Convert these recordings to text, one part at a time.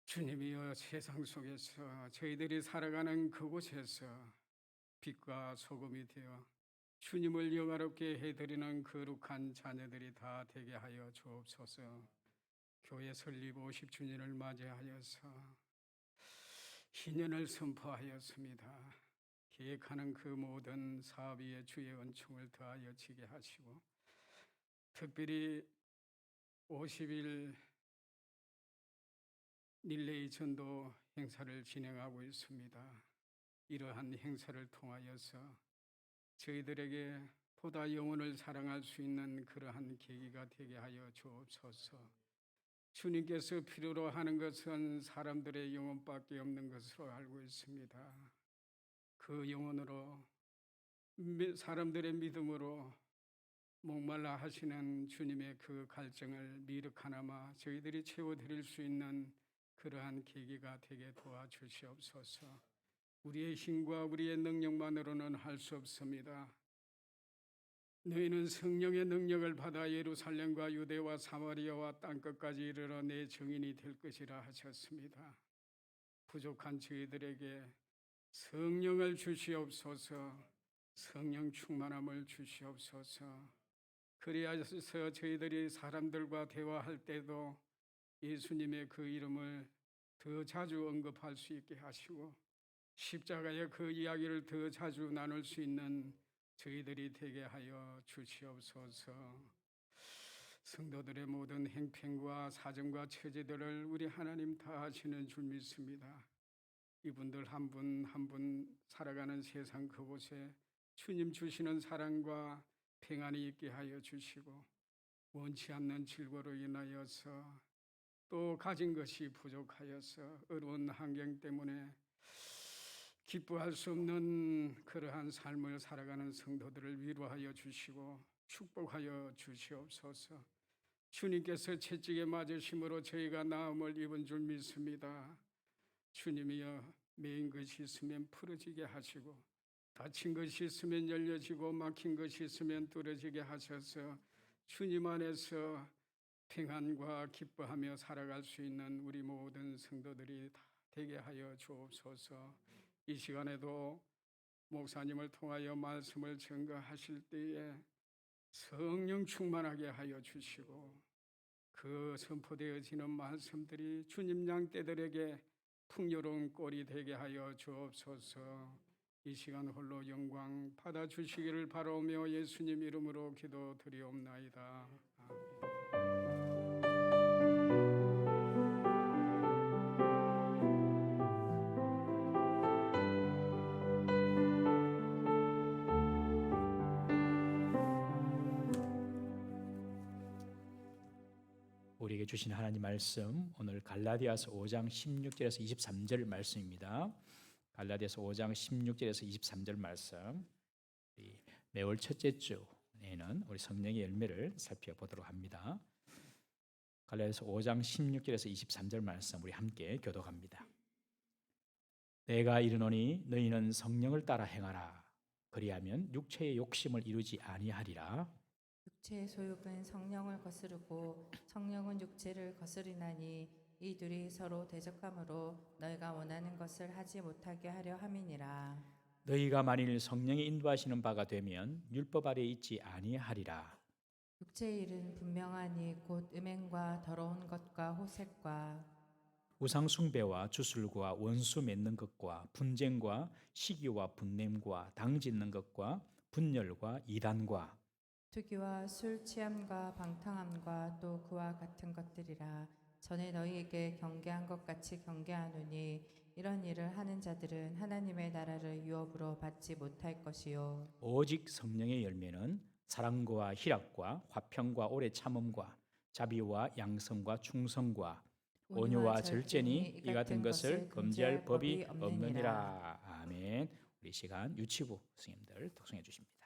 주님이여, 세상 속에서 저희들이 살아가는 그곳에서 빛과 소금이 되어 주님을 영화롭게 해드리는 거룩한 자녀들이 다 되게 하여 주옵소서. 교회 설립 50주년을 맞이하여서 희년을 선포하였습니다. 계획하는 그 모든 사업 위에 주의 은총을 더하여 지게 하시고, 특별히 50일 릴레이 전도 행사를 진행하고 있습니다. 이러한 행사를 통하여서 저희들에게 보다 영혼을 사랑할 수 있는 그러한 계기가 되게 하여 주옵소서. 주님께서 필요로 하는 것은 사람들의 영혼밖에 없는 것으로 알고 있습니다. 그 영혼으로, 사람들의 믿음으로 목말라 하시는 주님의 그 갈증을 미륵 하나마 저희들이 채워드릴 수 있는 그러한 계기가 되게 도와주시옵소서. 우리의 힘과 우리의 능력만으로는 할 수 없습니다. 너희는 성령의 능력을 받아 예루살렘과 유대와 사마리아와 땅끝까지 이르러 내 증인이 될 것이라 하셨습니다. 부족한 저희들에게 성령을 주시옵소서. 성령 충만함을 주시옵소서. 그리하여서 저희들이 사람들과 대화할 때도 예수님의 그 이름을 더 자주 언급할 수 있게 하시고, 십자가의 그 이야기를 더 자주 나눌 수 있는 저희들이 되게 하여 주시옵소서. 성도들의 모든 행편과 사정과 처지들을 우리 하나님 다 아시는 줄 믿습니다. 이분들 한 분 한 분 살아가는 세상 그곳에 주님 주시는 사랑과 평안이 있게 하여 주시고, 원치 않는 질고로 인하여서 또 가진 것이 부족하여서 어려운 환경 때문에 기뻐할 수 없는 그러한 삶을 살아가는 성도들을 위로하여 주시고 축복하여 주시옵소서. 주님께서 채찍에 맞으심으로 저희가 나음을 입은 줄 믿습니다. 주님이여, 매인 것이 있으면 풀어지게 하시고, 닫힌 것이 있으면 열려지고, 막힌 것이 있으면 뚫어지게 하셔서 주님 안에서 평안과 기뻐하며 살아갈 수 있는 우리 모든 성도들이 다 되게 하여 주옵소서. 이 시간에도 목사님을 통하여 말씀을 전가하실 때에 성령 충만하게 하여 주시고, 그 선포되어지는 말씀들이 주님 양떼들에게 풍요로운 꼴이 되게 하여 주옵소서. 이 시간 홀로 영광 받아주시기를 바라오며 예수님 이름으로 기도드리옵나이다. 아멘. 우리에게 주신 하나님 말씀, 오늘 갈라디아서 5장 16절에서 23절 말씀입니다. 갈라디아서 5장 16절에서 23절 말씀, 매월 첫째 주에는 우리 성령의 열매를 살펴보도록 합니다. 갈라디아서 5장 16절에서 23절 말씀 우리 함께 교독합니다. 내가 이르노니 너희는 성령을 따라 행하라. 그리하면 육체의 욕심을 이루지 아니하리라. 육체의 소욕은 성령을 거스르고 성령은 육체를 거스리나니 이 둘이 서로 대적함으로 너희가 원하는 것을 하지 못하게 하려 함이니라. 너희가 만일 성령의 인도하시는 바가 되면 율법 아래 있지 아니하리라. 육체의 일은 분명하니 곧 음행과 더러운 것과 호색과 우상 숭배와 주술과 원수 맺는 것과 분쟁과 시기와 분냄과 당 짓는 것과 분열과 이단과 투기와 술 취함과 방탕함과 또 그와 같은 것들이라. 전에 너희에게 경계한 것 같이 경계하노니 이런 일을 하는 자들은 하나님의 나라를 유업으로 받지 못할 것이요. 오직 성령의 열매는 사랑과 희락과 화평과 오래 참음과 자비와 양성과 충성과 온유와 절제니 이 같은 것을 금지할 법이 없느니라. 아멘. 우리 시간 유치부 스님들 독송해 주십니다.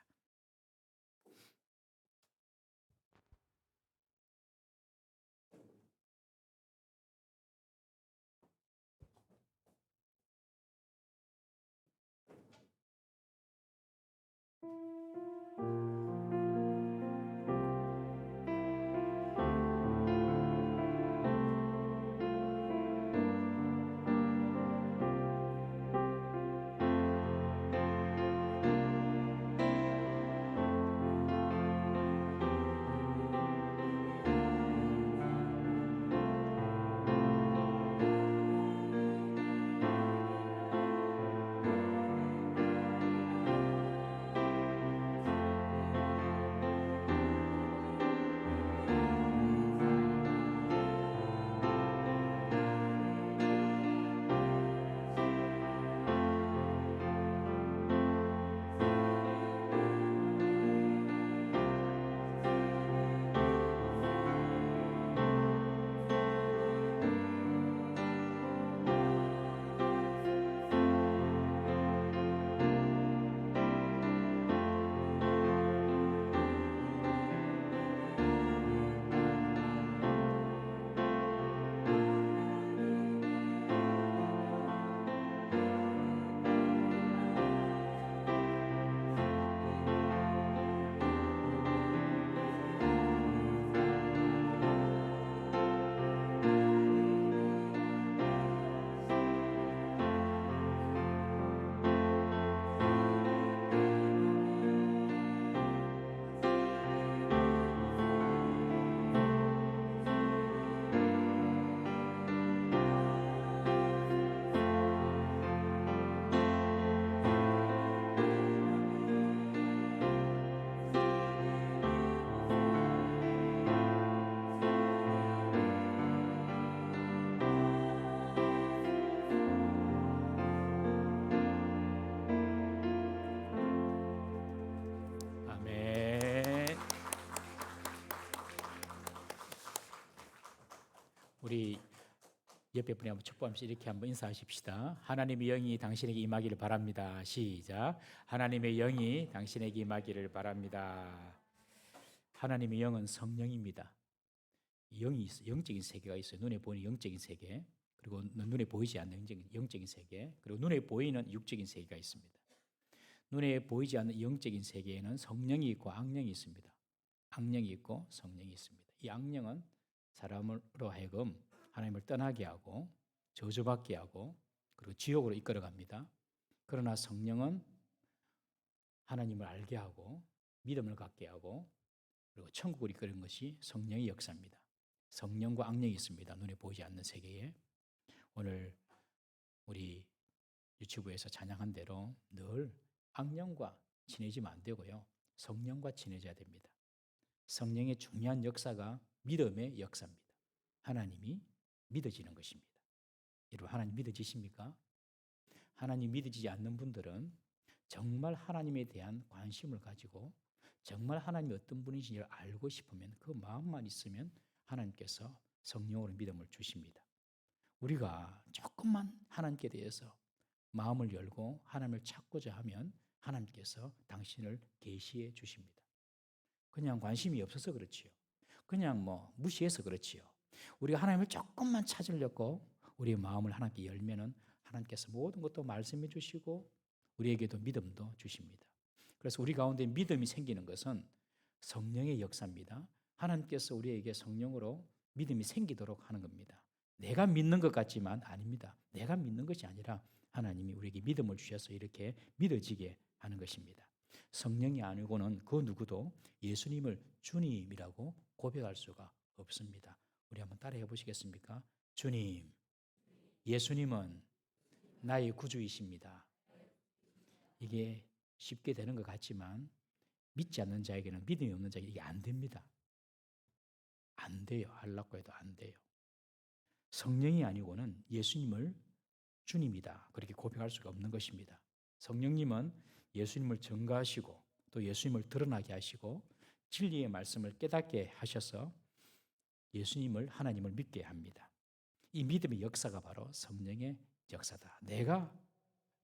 우리 옆에 분이 한번 축복하면서 이렇게 한번 인사하십시다. 하나님의 영이 당신에게 임하기를 바랍니다. 시작. 하나님의 영이 당신에게 임하기를 바랍니다. 하나님의 영은 성령입니다. 영이 있어, 영적인 세계가 있어요. 눈에 보이는 영적인 세계, 그리고 눈에 보이지 않는 영적인 세계, 그리고 눈에 보이는 육적인 세계가 있습니다. 눈에 보이지 않는 영적인 세계에는 성령이 있고 악령이 있습니다. 악령이 있고 성령이 있습니다. 이 악령은 사람으로 하여금 하나님을 떠나게 하고 저주받게 하고 그리고 지옥으로 이끌어갑니다. 그러나 성령은 하나님을 알게 하고 믿음을 갖게 하고 그리고 천국을 이끄는 것이 성령의 역사입니다. 성령과 악령이 있습니다. 눈에 보이지 않는 세계에. 오늘 우리 유치부에서 찬양한 대로 늘 악령과 친해지면 안 되고요. 성령과 친해져야 됩니다. 성령의 중요한 역사가 믿음의 역사입니다. 하나님이 믿어지는 것입니다. 여러분, 하나님 믿어지십니까? 하나님 믿어지지 않는 분들은 정말 하나님에 대한 관심을 가지고 정말 하나님이 어떤 분이신지를 알고 싶으면 그 마음만 있으면 하나님께서 성령으로 믿음을 주십니다. 우리가 조금만 하나님께 대해서 마음을 열고 하나님을 찾고자 하면 하나님께서 당신을 계시해 주십니다. 그냥 관심이 없어서 그렇지요. 그냥 무시해서 그렇지요. 우리가 하나님을 조금만 찾으려고 우리의 마음을 하나님께 열면은 하나님께서 모든 것도 말씀해 주시고 우리에게도 믿음도 주십니다. 그래서 우리 가운데 믿음이 생기는 것은 성령의 역사입니다. 하나님께서 우리에게 성령으로 믿음이 생기도록 하는 겁니다. 내가 믿는 것 같지만 아닙니다. 내가 믿는 것이 아니라 하나님이 우리에게 믿음을 주셔서 이렇게 믿어지게 하는 것입니다. 성령이 아니고는 그 누구도 예수님을 주님이라고 고백할 수가 없습니다. 우리 한번 따라해 보시겠습니까? 주님, 예수님은 나의 구주이십니다. 이게 쉽게 되는 것 같지만 믿지 않는 자에게는, 믿음이 없는 자에게 이게 안 됩니다. 안 돼요. 하려고 해도 안 돼요. 성령이 아니고는 예수님을 주님이다 그렇게 고백할 수가 없는 것입니다. 성령님은 예수님을 증거하시고 또 예수님을 드러나게 하시고 진리의 말씀을 깨닫게 하셔서 예수님을, 하나님을 믿게 합니다. 이 믿음의 역사가 바로 성령의 역사다. 내가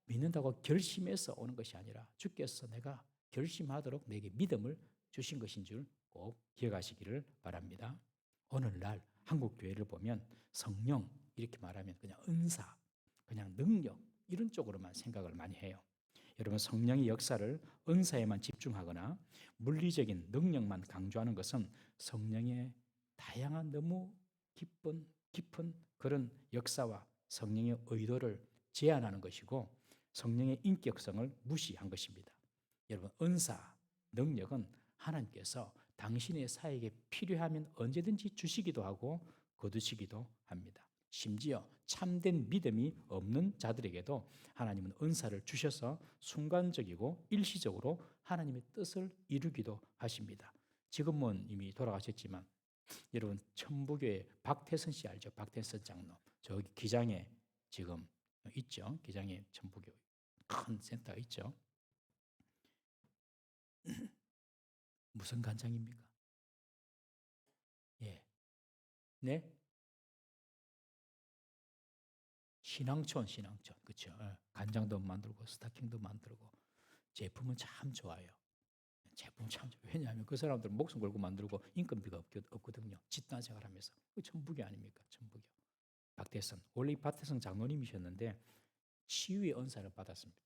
믿는다고 결심해서 오는 것이 아니라 주께서 내가 결심하도록 내게 믿음을 주신 것인 줄 꼭 기억하시기를 바랍니다. 오늘날 한국 교회를 보면 성령 이렇게 말하면 그냥 은사, 그냥 능력 이런 쪽으로만 생각을 많이 해요. 여러분, 성령의 역사를 은사에만 집중하거나 물리적인 능력만 강조하는 것은 성령의 다양한 너무 깊은 그런 역사와 성령의 의도를 제한하는 것이고 성령의 인격성을 무시한 것입니다. 여러분, 은사, 능력은 하나님께서 당신의 사역에 필요하면 언제든지 주시기도 하고 거두시기도 합니다. 심지어 참된 믿음이 없는 자들에게도 하나님은 은사를 주셔서 순간적이고 일시적으로 하나님의 뜻을 이루기도 하십니다. 지금은 이미 돌아가셨지만 여러분, 천부교회 박태선 씨 알죠? 박태선 장로. 저기 기장에 지금 있죠? 기장에 천부교 큰 센터가 있죠? 무슨 간장입니까? 예. 네? 신앙촌. 그렇죠. 간장도 만들고 스타킹도 만들고 제품은 참 좋아요. 제품 참 좋아요. 왜냐하면 그 사람들은 목숨 걸고 만들고 인건비가 없거든요. 집단 생활하면서. 그 천부교 아닙니까? 천부교. 박태선. 원래 이 박태선 장로님이셨는데 치유의 은사를 받았습니다.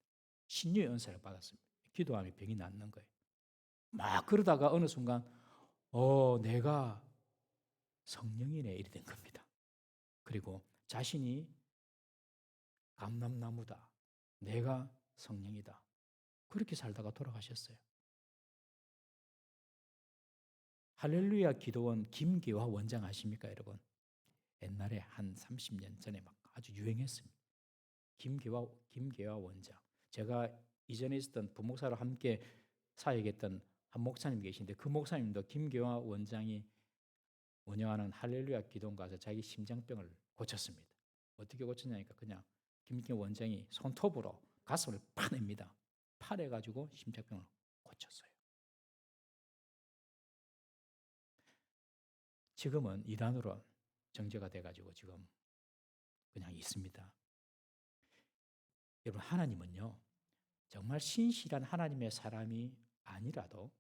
신유의 은사를 받았습니다. 기도하면 병이 낫는 거예요. 막 그러다가 어느 순간 내가 성령이네 이래 된 겁니다. 그리고 자신이 감람나무다. 내가 성령이다. 그렇게 살다가 돌아가셨어요. 할렐루야 기도원 김계화 원장 아십니까, 여러분? 옛날에 한 30년 전에 막 아주 유행했습니다. 김계화 원장. 제가 이전에 있었던 부목사로 함께 사역했던 한 목사님 계신데 그 목사님도 김계화 원장이 운영하는 할렐루야 기도원 가서 자기 심장병을 고쳤습니다. 어떻게 고쳤냐니까 그냥 김계화 원장이 손톱으로 가슴을 파냅니다. 파내가지고 심장병을 고쳤어요. 지금은 이단으로 정죄가 돼가지고 지금 그냥 있습니다. 여러분, 하나님은요, 정말 신실한 하나님의 사람이 아니라도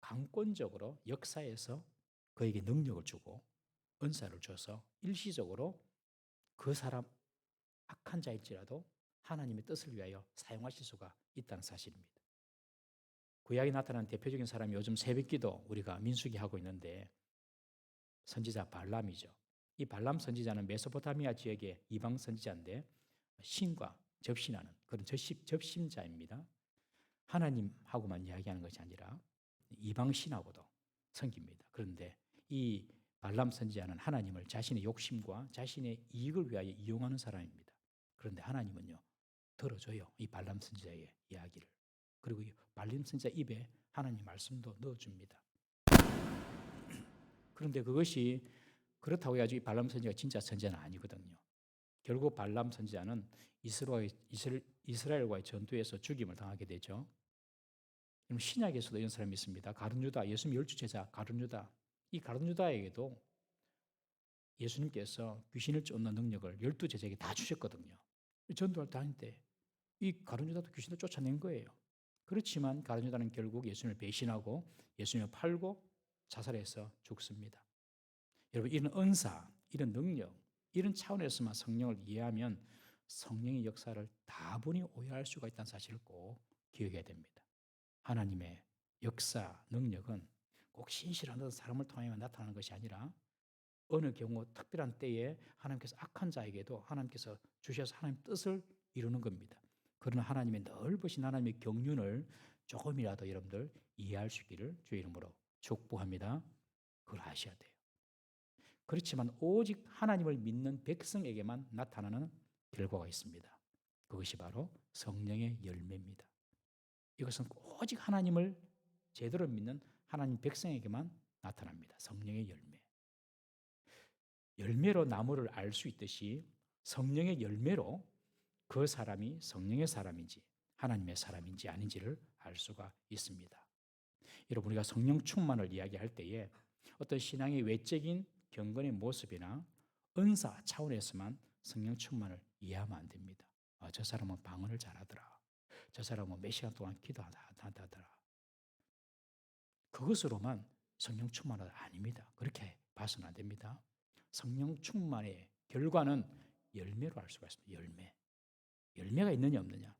강권적으로 역사에서 그에게 능력을 주고 은사를 줘서 일시적으로 그 사람 악한 자일지라도 하나님의 뜻을 위하여 사용하실 수가 있다는 사실입니다. 구약에 나타난 대표적인 사람이 요즘 새벽기도 우리가 민수기 하고 있는데 선지자 발람이죠. 이 발람 선지자는 메소포타미아 지역의 이방 선지자인데 신과 접신하는 그런 접신자입니다. 하나님하고만 이야기하는 것이 아니라 이방 신하고도 섬깁니다. 그런데 이 발람 선지자는 하나님을 자신의 욕심과 자신의 이익을 위하여 이용하는 사람입니다. 그런데 하나님은요, 들어줘요. 이 발람 선지자의 이야기를. 그리고 이 발람 선지자 입에 하나님 말씀도 넣어줍니다. 그런데 그것이 그렇다고 해가지고 이 발람 선지자가 진짜 선지자는 아니거든요. 결국 발람 선지자는 이스라엘과의 전투에서 죽임을 당하게 되죠. 신약에서도 이런 사람이 있습니다. 가룟유다, 예수님 12제자 가룟유다. 이 가룟유다에게도 예수님께서 귀신을 쫓는 능력을 12제자에게 다 주셨거든요. 전도할 때 다닐 때 이 가룟유다도 귀신을 쫓아낸 거예요. 그렇지만 가룟유다는 결국 예수님을 배신하고 예수님을 팔고 자살해서 죽습니다. 여러분, 이런 은사, 이런 능력, 이런 차원에서만 성령을 이해하면 성령의 역사를 다분히 오해할 수가 있다는 사실을 꼭 기억해야 됩니다. 하나님의 역사, 능력은 꼭 신실한 어떤 사람을 통하여 나타나는 것이 아니라 어느 경우 특별한 때에 하나님께서 악한 자에게도 하나님께서 주셔서 하나님 뜻을 이루는 겁니다. 그러나 하나님의 넓으신 하나님의 경륜을 조금이라도 여러분들 이해할 수 있기를 주의 이름으로 축복합니다. 그걸 아셔야 돼요. 그렇지만 오직 하나님을 믿는 백성에게만 나타나는 결과가 있습니다. 그것이 바로 성령의 열매입니다. 이것은 오직 하나님을 제대로 믿는 하나님 백성에게만 나타납니다. 성령의 열매. 열매로 나무를 알 수 있듯이 성령의 열매로 그 사람이 성령의 사람인지 하나님의 사람인지 아닌지를 알 수가 있습니다. 여러분, 우리가 성령 충만을 이야기할 때에 어떤 신앙의 외적인 경건의 모습이나 은사 차원에서만 성령 충만을 이해하면 안 됩니다. 저 사람은 방언을 잘하더라. 저 사람은 몇 시간 동안 기도한다더라. 그것으로만 성령 충만은 아닙니다. 그렇게 봐서는 안 됩니다. 성령 충만의 결과는 열매로 알 수가 있습니다. 열매. 열매가 있느냐 없느냐.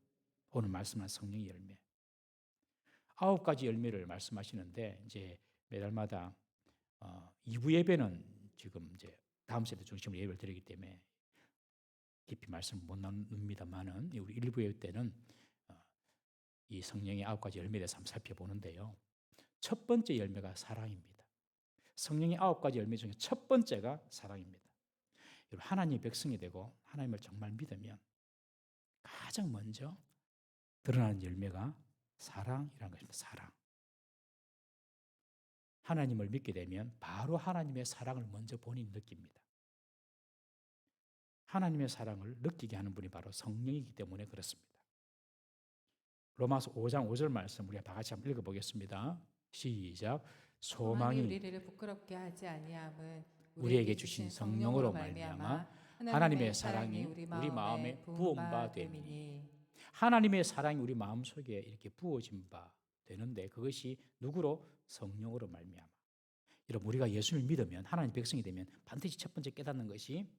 오늘 말씀한 성령의 열매. 9가지 열매를 말씀하시는데 이제 매달마다 2부 예배는 지금 이제 다음 세대 중심으로 예배를 드리기 때문에 깊이 말씀을 못 나눕니다만은 우리 1부 예배 때는 이 성령의 9가지 열매에 대해서 한번 살펴보는데요. 첫 번째 열매가 사랑입니다. 성령의 9가지 열매 중에 첫 번째가 사랑입니다. 여러분, 하나님의 백성이 되고 하나님을 정말 믿으면 가장 먼저 드러나는 열매가 사랑이라는 것입니다. 사랑. 하나님을 믿게 되면 바로 하나님의 사랑을 먼저 본인이 느낍니다. 하나님의 사랑을 느끼게 하는 분이 바로 성령이기 때문에 그렇습니다. 로마서 5장 5절 말씀 우리가 다 같이 한번 읽어보겠습니다. 시작. 소망이 우리를 부끄럽게 하지 아니함은 우리에게 주신 성령으로 말미암아 하나님의 사랑이 우리 마음에 부은 바 됨이니. 하나님의 사랑이 우리 마음속에 이렇게 부어진 바 되는데 그것이 누구로? 성령으로 말미암아. 여러분, 우리가 예수를 믿으면 하나님 백성이 되면 반드시 첫 번째 깨닫는 것이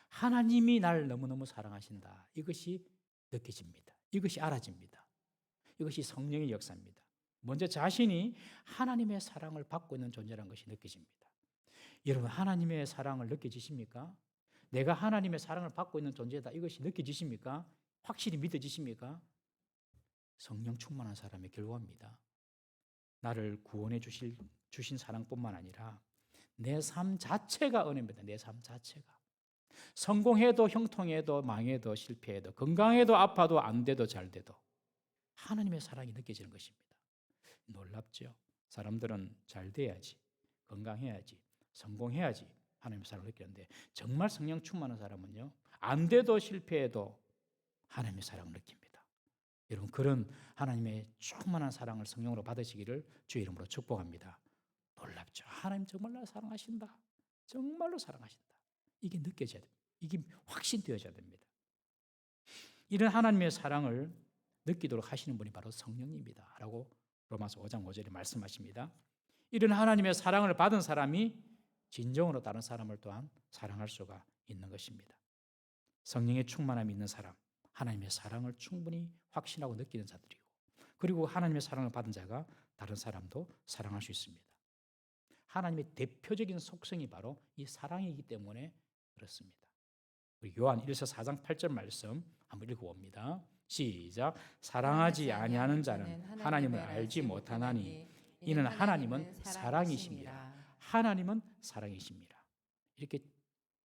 하나님이 나를 너무너무 사랑하신다. 이것이 느껴집니다. 이것이 알아집니다. 이것이 성령의 역사입니다. 먼저 자신이 하나님의 사랑을 받고 있는 존재라는 것이 느껴집니다. 여러분, 하나님의 사랑을 느껴지십니까? 내가 하나님의 사랑을 받고 있는 존재다. 이것이 느껴지십니까? 확실히 믿어지십니까? 성령 충만한 사람의 결과입니다. 나를 구원해 주신 사랑뿐만 아니라 내 삶 자체가 은혜입니다. 내 삶 자체가. 성공해도 형통해도 망해도 실패해도 건강해도 아파도 안 돼도 잘 돼도 하나님의 사랑이 느껴지는 것입니다. 놀랍죠? 사람들은 잘 돼야지, 건강해야지, 성공해야지 하나님의 사랑을 느끼는데 정말 성령 충만한 사람은요, 안 돼도 실패해도 하나님의 사랑을 느낍니다. 여러분, 그런 하나님의 충만한 사랑을 성령으로 받으시기를 주의 이름으로 축복합니다. 놀랍죠? 하나님 정말 나를 사랑하신다. 정말로 사랑하신다. 이게 느껴져야 됩니다. 이게 확신되어져야 됩니다. 이런 하나님의 사랑을 느끼도록 하시는 분이 바로 성령님이다 라고 로마서 5장 5절에 말씀하십니다. 이런 하나님의 사랑을 받은 사람이 진정으로 다른 사람을 또한 사랑할 수가 있는 것입니다. 성령의 충만함이 있는 사람, 하나님의 사랑을 충분히 확신하고 느끼는 자들이고, 그리고 하나님의 사랑을 받은 자가 다른 사람도 사랑할 수 있습니다. 하나님의 대표적인 속성이 바로 이 사랑이기 때문에 그렇습니다. 우리 요한 1서 4장 8절 말씀 한번 읽어봅니다. 시작. 사랑하지 아니하는 자는 하나님을 알지 못하나니 이는 하나님은 사랑이심이라. 하나님은 사랑이심이라. 이렇게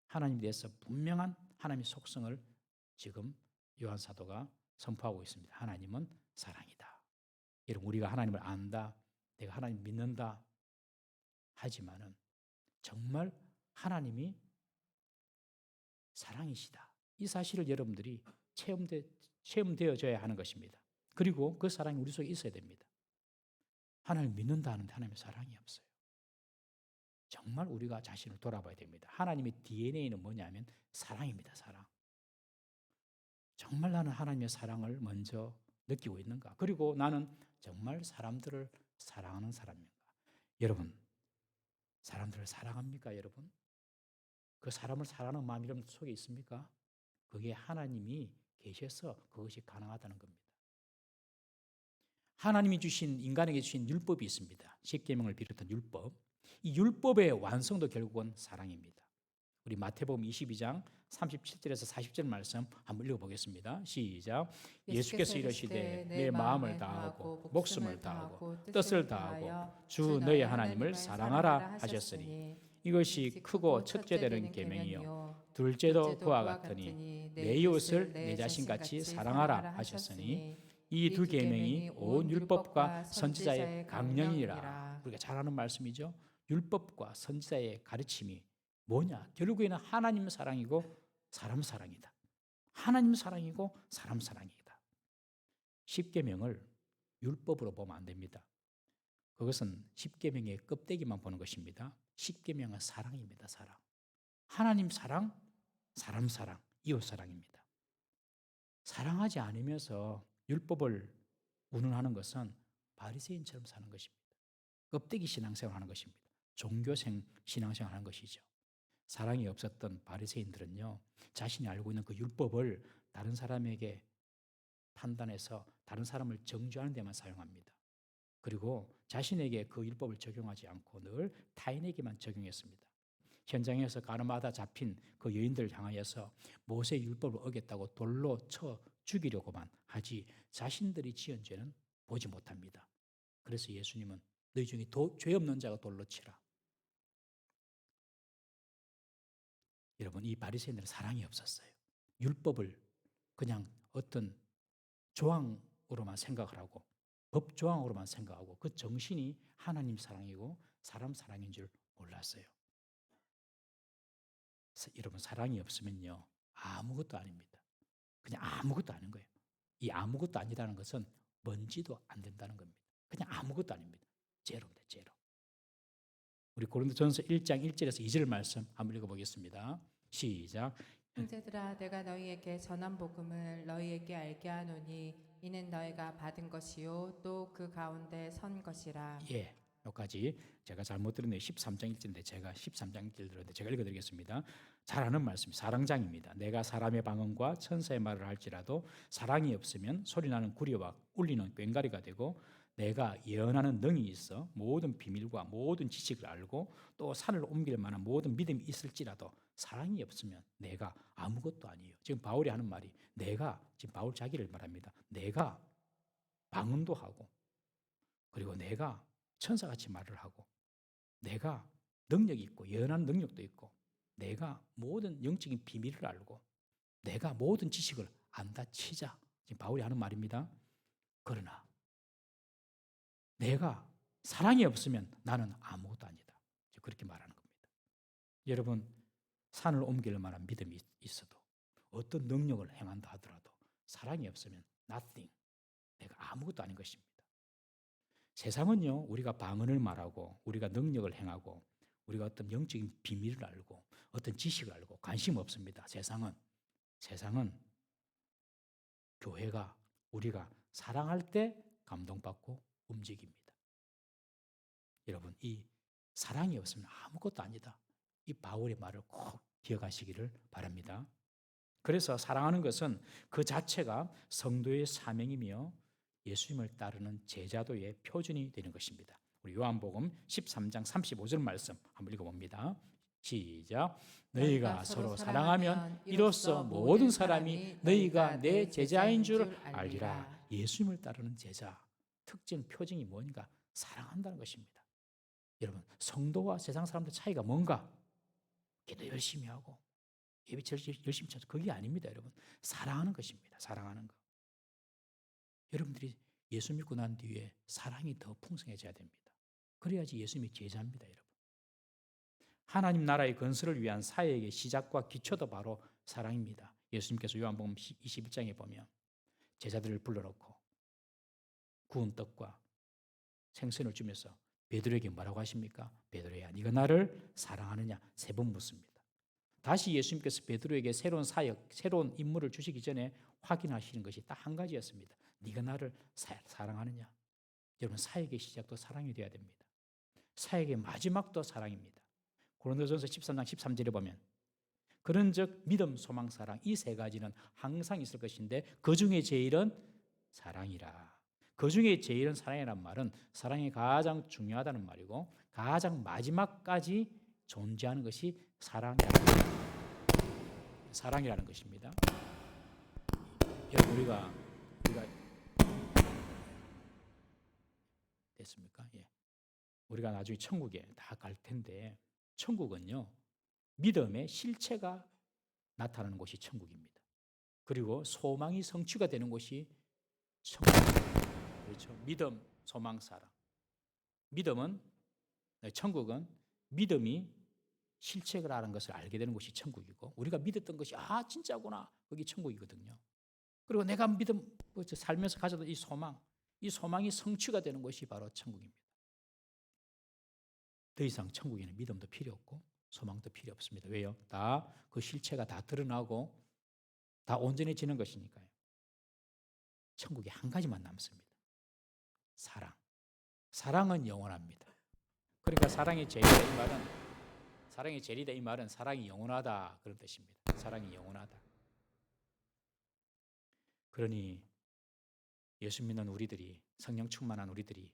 하나님에 대해서 분명한 하나님의 속성을 지금 요한 사도가 선포하고 있습니다. 하나님은 사랑이다. 여러분, 우리가 하나님을 안다, 내가 하나님 믿는다 하지만은 정말 하나님이 사랑이시다. 이 사실을 여러분들이 체험되어져야 하는 것입니다. 그리고 그 사랑이 우리 속에 있어야 됩니다. 하나님을 믿는다 하는데 하나님의 사랑이 없어요. 정말 우리가 자신을 돌아봐야 됩니다. 하나님의 DNA는 뭐냐면 사랑입니다. 사랑. 정말 나는 하나님의 사랑을 먼저 느끼고 있는가? 그리고 나는 정말 사람들을 사랑하는 사람인가? 여러분, 사람들을 사랑합니까, 여러분? 그 사람을 사랑하는 마음이 여러분 속에 있습니까? 그게 하나님이 계셔서 그것이 가능하다는 겁니다. 하나님이 주신, 인간에게 주신 율법이 있습니다. 십계명을 비롯한 율법. 이 율법의 완성도 결국은 사랑입니다. 우리 마태복음 22장 37절에서 40절 말씀 한번 읽어보겠습니다. 시작. 예수께서 이르시되 내 마음을 다하고 목숨을 다하고 뜻을 다하고 주 너의 하나님을 사랑하라 하셨으니 이것이 크고 첫째 되는 계명이요 둘째도 그와 같으니 내 이웃을 내 자신같이 사랑하라 하셨으니 이 두 계명이 온 율법과 선지자의 강령이라. 우리가 잘 아는 말씀이죠. 율법과 선지자의 가르침이 뭐냐? 결국에는 하나님 사랑이고 사람 사랑이다. 하나님 사랑이고 사람 사랑이다. 십계명을 율법으로 보면 안 됩니다. 그것은 십계명의 껍데기만 보는 것입니다. 십계명은 사랑입니다. 사랑. 하나님 사랑, 사람 사랑, 이웃 사랑입니다. 사랑하지 않으면서 율법을 운운하는 것은 바리새인처럼 사는 것입니다. 껍데기 신앙생활하는 것입니다. 종교생 신앙생활하는 것이죠. 사랑이 없었던 바리새인들은요, 자신이 알고 있는 그 율법을 다른 사람에게 판단해서 다른 사람을 정죄하는 데만 사용합니다. 그리고 자신에게 그 율법을 적용하지 않고 늘 타인에게만 적용했습니다. 현장에서 가늠하다 잡힌 그 여인들을 향하여서 모세의 율법을 어겼다고 돌로 쳐 죽이려고만 하지 자신들이 지은 죄는 보지 못합니다. 그래서 예수님은 너희 중에 죄 없는 자가 돌로 치라. 여러분, 이 바리새인들은 사랑이 없었어요. 율법을 그냥 어떤 조항으로만 생각을 하고 법 조항으로만 생각하고 그 정신이 하나님 사랑이고 사람 사랑인 줄 몰랐어요. 여러분, 사랑이 없으면요 아무것도 아닙니다. 그냥 아무것도 아닌 거예요. 이 아무것도 아니라는 것은 먼지도 안 된다는 겁니다. 그냥 아무것도 아닙니다. 제로입니다. 제로. 우리 고린도전서 1장 1절에서 2절 말씀 한번 읽어보겠습니다. 시작. 형제들아, 내가 너희에게 전한 복음을 너희에게 알게 하노니 이는 너희가 받은 것이요 또 그 가운데 선 것이라. 예, 여기까지 제가 잘못 들었네요. 13장 1절인데 제가 13장 1절 들었는데 제가 읽어드리겠습니다. 잘 아는 말씀, 사랑장입니다. 내가 사람의 방언과 천사의 말을 할지라도 사랑이 없으면 소리나는 구리와 울리는 꽹과리가 되고 내가 예언하는 능이 있어 모든 비밀과 모든 지식을 알고 또 산을 옮길 만한 모든 믿음이 있을지라도 사랑이 없으면 내가 아무것도 아니에요. 지금 바울이 하는 말이 내가, 지금 바울 자기를 말합니다. 내가 방언도 하고 그리고 내가 천사같이 말을 하고 내가 능력이 있고 예언하는 능력도 있고 내가 모든 영적인 비밀을 알고 내가 모든 지식을 안다 치자. 지금 바울이 하는 말입니다. 그러나 내가 사랑이 없으면 나는 아무것도 아니다. 그렇게 말하는 겁니다. 여러분, 산을 옮길 만한 믿음이 있어도 어떤 능력을 행한다 하더라도 사랑이 없으면 nothing, 내가 아무것도 아닌 것입니다. 세상은요, 우리가 방언을 말하고 우리가 능력을 행하고 우리가 어떤 영적인 비밀을 알고 어떤 지식을 알고 관심 없습니다. 세상은 교회가 우리가 사랑할 때 감동받고 움직입니다. 여러분, 이 사랑이 없으면 아무것도 아니다. 이 바울의 말을 꼭 기억하시기를 바랍니다. 그래서 사랑하는 것은 그 자체가 성도의 사명이며 예수님을 따르는 제자도의 표준이 되는 것입니다. 우리 요한복음 13장 35절 말씀 한번 읽어봅니다. 시작. 너희가 서로 사랑하면 이로써 모든 사람이 너희가 내 제자인 줄 알리라. 예수님을 따르는 제자 특징 표징이 뭔가? 사랑한다는 것입니다. 여러분, 성도와 세상 사람들 차이가 뭔가? 기도 열심히 하고 예배 열심히 쳐서 그게 아닙니다. 여러분, 사랑하는 것입니다. 사랑하는 것. 여러분들이 예수 믿고 난 뒤에 사랑이 더 풍성해져야 됩니다. 그래야지 예수님이 제자입니다. 여러분, 하나님 나라의 건설을 위한 사역의 시작과 기초도 바로 사랑입니다. 예수님께서 요한복음 21장에 보면 제자들을 불러놓고 구운 떡과 생선을 주면서 베드로에게 뭐라고 하십니까? 베드로야, 네가 나를 사랑하느냐? 3번 묻습니다. 다시 예수님께서 베드로에게 새로운 사역, 새로운 임무를 주시기 전에 확인하시는 것이 딱 한 가지였습니다. 네가 나를 사랑하느냐? 여러분, 사역의 시작도 사랑이 되어야 됩니다. 사역의 마지막도 사랑입니다. 고린도전서 13장 13절에 보면 그런즉 믿음, 소망, 사랑 이 3가지는 항상 있을 것인데 그 중에 제일은 사랑이라. 그 중에 제일은 사랑이란 말은 사랑이 가장 중요하다는 말이고 가장 마지막까지 존재하는 것이 사랑이라는 것입니다. 여러분, 우리가 됐습니까? 예. 우리가 나중에 천국에 다 갈 텐데 천국은요, 믿음의 실체가 나타나는 곳이 천국입니다. 그리고 소망이 성취가 되는 곳이 천국입니다. 그렇죠? 믿음, 소망, 사랑. 천국은 믿음이 실체라는 것을 알게 되는 곳이 천국이고 우리가 믿었던 것이 진짜구나, 그게 천국이거든요. 그리고 내가 살면서 가졌던 이 소망이 성취가 되는 것이 바로 천국입니다. 더 이상 천국에는 믿음도 필요 없고 소망도 필요 없습니다. 왜요? 다 그 실체가 다 드러나고 다 온전해지는 것이니까요. 천국에 한 가지만 남습니다. 사랑은 영원합니다. 그러니까 사랑이 제일이다 이 말은 사랑이 영원하다 그런 뜻입니다. 사랑이 영원하다. 그러니 예수 믿는 우리들이, 성령 충만한 우리들이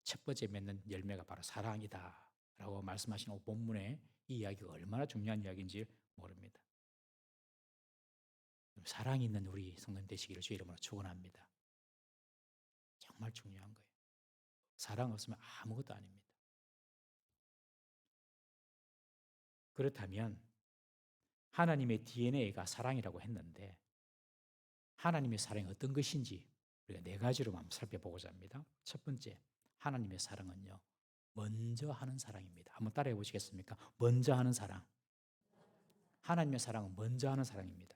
첫 번째 맺는 열매가 바로 사랑이다 라고 말씀하신 본문에 이 이야기가 얼마나 중요한 이야기인지 모릅니다. 사랑이 있는 우리 성도님 되시기를 주의 이름으로 축원합니다. 정말 중요한 거예요. 사랑 없으면 아무것도 아닙니다. 그렇다면 하나님의 DNA가 사랑이라고 했는데 하나님의 사랑이 어떤 것인지 우리가 4가지로 한번 살펴보고자 합니다. 첫 번째, 하나님의 사랑은요, 먼저 하는 사랑입니다. 한번 따라해 보시겠습니까? 먼저 하는 사랑. 하나님의 사랑은 먼저 하는 사랑입니다.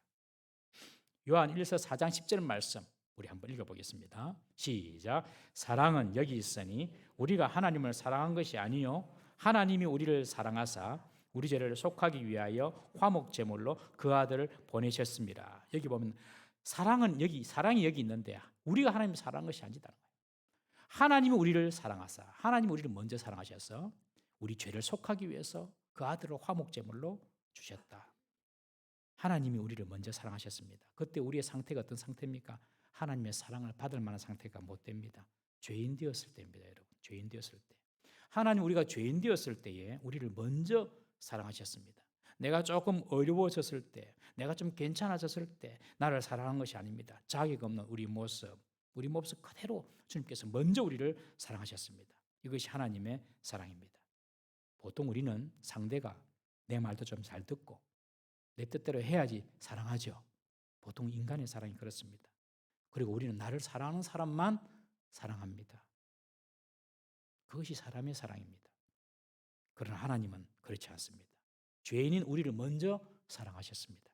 요한 1서 4장 10절 말씀 우리 한번 읽어보겠습니다. 시작. 사랑은 여기 있으니 우리가 하나님을 사랑한 것이 아니요 하나님이 우리를 사랑하사 우리 죄를 속하기 위하여 화목제물로 그 아들을 보내셨습니다. 여기 보면 사랑이 여기 있는데 우리가 하나님을 사랑한 것이 아니다는 거예요. 하나님이 우리를 사랑하사, 하나님이 우리를 먼저 사랑하셔서 우리 죄를 속하기 위해서 그 아들을 화목제물로 주셨다. 하나님이 우리를 먼저 사랑하셨습니다. 그때 우리의 상태가 어떤 상태입니까? 하나님의 사랑을 받을 만한 상태가 못 됩니다. 죄인 되었을 때입니다, 여러분. 죄인 되었을 때. 하나님, 우리가 죄인 되었을 때에 우리를 먼저 사랑하셨습니다. 내가 조금 어려워졌을 때, 내가 좀 괜찮아졌을 때 나를 사랑한 것이 아닙니다. 자격 없는 우리 모습 그대로 주님께서 먼저 우리를 사랑하셨습니다. 이것이 하나님의 사랑입니다. 보통 우리는 상대가 내 말도 좀 잘 듣고 내 뜻대로 해야지 사랑하죠. 보통 인간의 사랑이 그렇습니다. 그리고 우리는 나를 사랑하는 사람만 사랑합니다. 그것이 사람의 사랑입니다. 그러나 하나님은 그렇지 않습니다. 죄인인 우리를 먼저 사랑하셨습니다.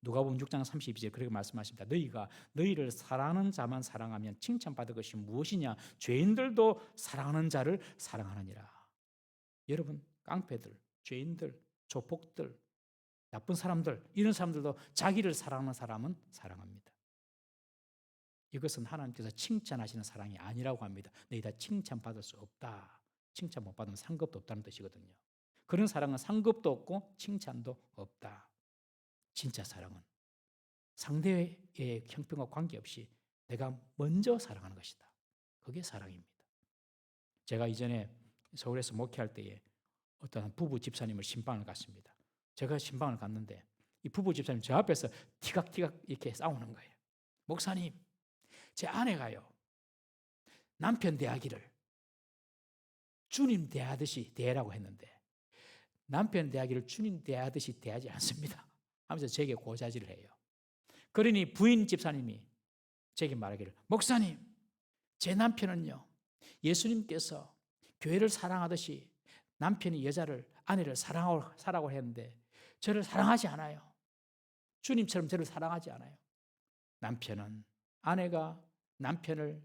누가복음 6장 32절 그렇게 말씀하십니다. 너희가 너희를 사랑하는 자만 사랑하면 칭찬받을 것이 무엇이냐? 죄인들도 사랑하는 자를 사랑하느니라. 여러분, 깡패들, 죄인들, 조폭들, 나쁜 사람들, 이런 사람들도 자기를 사랑하는 사람은 사랑합니다. 이것은 하나님께서 칭찬하시는 사랑이 아니라고 합니다. 너희 다 칭찬받을 수 없다. 칭찬 못 받으면 상급도 없다는 뜻이거든요. 그런 사랑은 상급도 없고 칭찬도 없다. 진짜 사랑은 상대의 형편과 관계없이 내가 먼저 사랑하는 것이다. 그게 사랑입니다. 제가 이전에 서울에서 목회할 때에 어떤 부부 집사님을 신방을 갔습니다. 제가 신방을 갔는데 이 부부 집사님 저 앞에서 티각티각 이렇게 싸우는 거예요. 목사님, 제 아내가요, 남편 대하기를 주님 대하듯이 대하라고 했는데 남편 대하기를 주님 대하듯이 대하지 않습니다 하면서 제게 고자질을 해요. 그러니 부인 집사님이 제게 말하기를, 목사님, 제 남편은요, 예수님께서 교회를 사랑하듯이 남편이 여자를, 아내를 사랑하라고 했는데 저를 사랑하지 않아요. 주님처럼 저를 사랑하지 않아요. 남편은, 아내가 남편을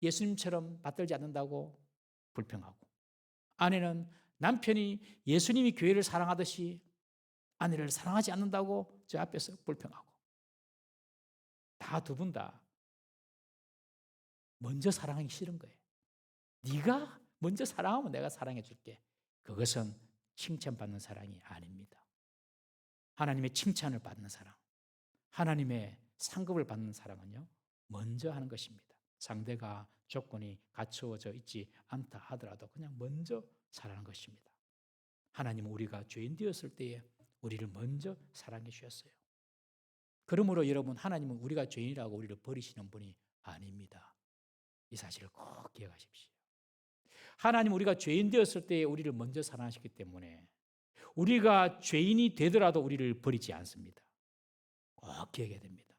예수님처럼 받들지 않는다고 불평하고, 아내는 남편이 예수님이 교회를 사랑하듯이 아내를 사랑하지 않는다고 저 앞에서 불평하고, 다 두 분 다 먼저 사랑하기 싫은 거예요. 네가 먼저 사랑하면 내가 사랑해 줄게. 그것은 칭찬받는 사랑이 아닙니다. 하나님의 칭찬을 받는 사랑, 하나님의 상급을 받는 사랑은요, 먼저 하는 것입니다. 상대가 조건이 갖추어져 있지 않다 하더라도 그냥 먼저 사랑하는 것입니다. 하나님은 우리가 죄인 되었을 때에 우리를 먼저 사랑해 주셨어요. 그러므로 여러분, 하나님은 우리가 죄인이라고 우리를 버리시는 분이 아닙니다. 이 사실을 꼭 기억하십시오. 하나님은 우리가 죄인 되었을 때에 우리를 먼저 사랑하시기 때문에 우리가 죄인이 되더라도 우리를 버리지 않습니다. 꼭 기억해야 됩니다.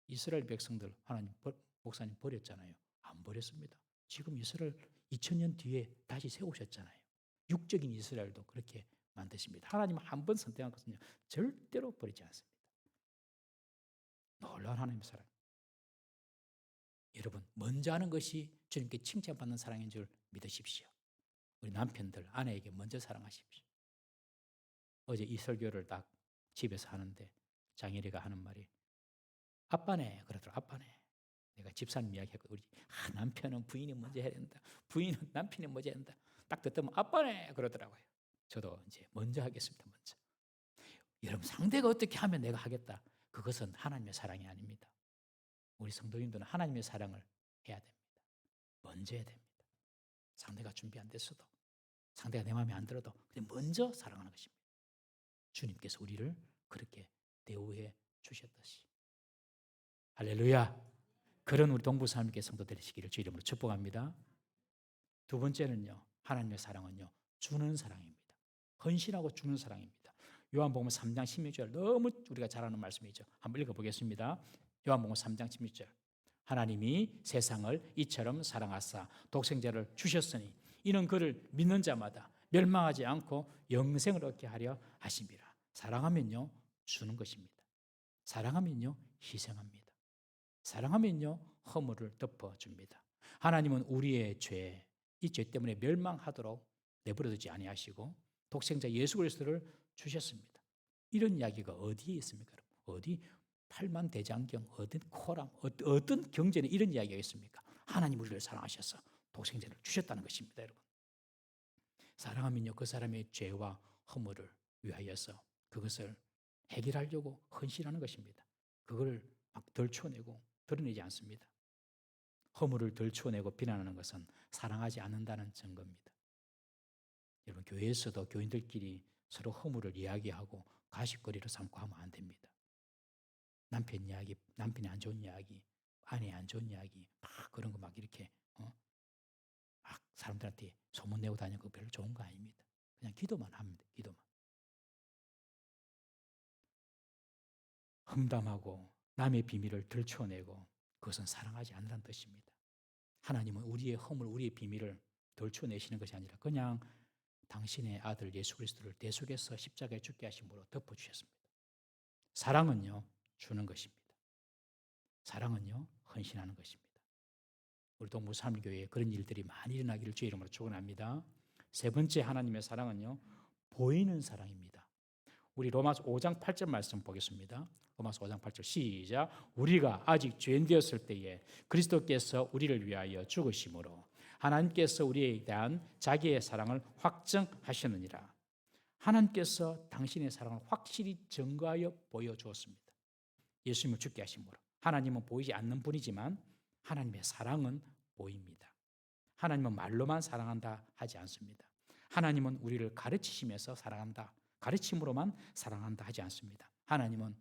이스라엘 백성들 하나님 목사님 버렸잖아요. 안 버렸습니다. 지금 이스라엘 2000년 뒤에 다시 세우셨잖아요. 육적인 이스라엘도 그렇게 만드십니다. 하나님은 한 번 선택한 것은요, 절대로 버리지 않습니다. 놀라운 하나님의 사랑. 여러분, 먼저 하는 것이 주님께 칭찬받는 사랑인 줄 믿으십시오. 우리 남편들, 아내에게 먼저 사랑하십시오. 어제 이 설교를 딱 집에서 하는데 장혜리가 하는 말이, 아빠네 그러더라고. 아빠네. 내가 집사님 이야기했고, 우리 남편은 부인이 먼저 해야 된다. 부인은 남편이 먼저 해야 된다. 딱 듣더니 아빠네 그러더라고요. 저도 이제 먼저 하겠습니다. 먼저. 여러분, 상대가 어떻게 하면 내가 하겠다. 그것은 하나님의 사랑이 아닙니다. 우리 성도님들은 하나님의 사랑을 해야 됩니다. 먼저 해야 됩니다. 상대가 준비 안 됐어도, 상대가 내 마음에 안 들어도 그냥 먼저 사랑하는 것입니다. 주님께서 우리를 그렇게 대우해 주셨듯이. 할렐루야. 그런 우리 동부사님께 성도 되시기를 주 이름으로 축복합니다. 두 번째는요, 하나님의 사랑은요, 주는 사랑입니다. 헌신하고 주는 사랑입니다. 요한복음 3장 16절, 너무 우리가 잘 아는 말씀이죠. 한번 읽어보겠습니다. 요한복음 3장 16절. 하나님이 세상을 이처럼 사랑하사 독생자를 주셨으니 이는 그를 믿는 자마다 멸망하지 않고 영생을 얻게 하려 하심이라. 사랑하면요, 주는 것입니다. 사랑하면요, 희생합니다. 사랑하면요, 허물을 덮어줍니다. 하나님은 우리의 죄, 이 죄 때문에 멸망하도록 내버려두지 아니하시고 독생자 예수 그리스도를 주셨습니다. 이런 이야기가 어디에 있습니까? 어디 팔만 대장경, 어떤 코람, 어떤 경전에 이런 이야기가 있습니까? 하나님 우리를 사랑하셔서 독생자를 주셨다는 것입니다, 여러분. 사랑하면요, 그 사람의 죄와 허물을 위하여서 그것을 해결하려고 헌신하는 것입니다. 그걸 막 덜쳐내고 드러내지 않습니다. 허물을 덜쳐내고 비난하는 것은 사랑하지 않는다는 증거입니다. 여러분, 교회에서도 교인들끼리 서로 허물을 이야기하고 가십거리로 삼고 하면 안 됩니다. 남편 이야기, 남편이 안 좋은 이야기, 아내 안 좋은 이야기, 막 그런 거 막 이렇게 막 사람들한테 소문내고 다니는 거 별로 좋은 거 아닙니다. 그냥 기도만 하면 돼, 기도만. 험담하고 남의 비밀을 들춰내고 그것은 사랑하지 않는다는 뜻입니다. 하나님은 우리의 허물, 우리의 비밀을 들춰내시는 것이 아니라 그냥 당신의 아들 예수 그리스도를 대속해서 십자가에 죽게 하심으로 덮어주셨습니다. 사랑은요, 주는 것입니다. 사랑은요, 헌신하는 것입니다. 우리 동부삼교회에 그런 일들이 많이 일어나기를 주의 이름으로 축원합니다. 세 번째 하나님의 사랑은요, 보이는 사랑입니다. 우리 로마서 5장 8절 말씀 보겠습니다. 로마서 5장 8절 시작. 우리가 아직 죄인 되었을 때에 그리스도께서 우리를 위하여 죽으심으로 하나님께서 우리에 대한 자기의 사랑을 확증하셨느니라. 하나님께서 당신의 사랑을 확실히 증거하여 보여주었습니다. 예수님을 죽게 하심으로. 하나님은 보이지 않는 분이지만 하나님의 사랑은 보입니다. 하나님은 말로만 사랑한다 하지 않습니다. 하나님은 우리를 가르치시면서 사랑한다, 가르침으로만 사랑한다 하지 않습니다. 하나님은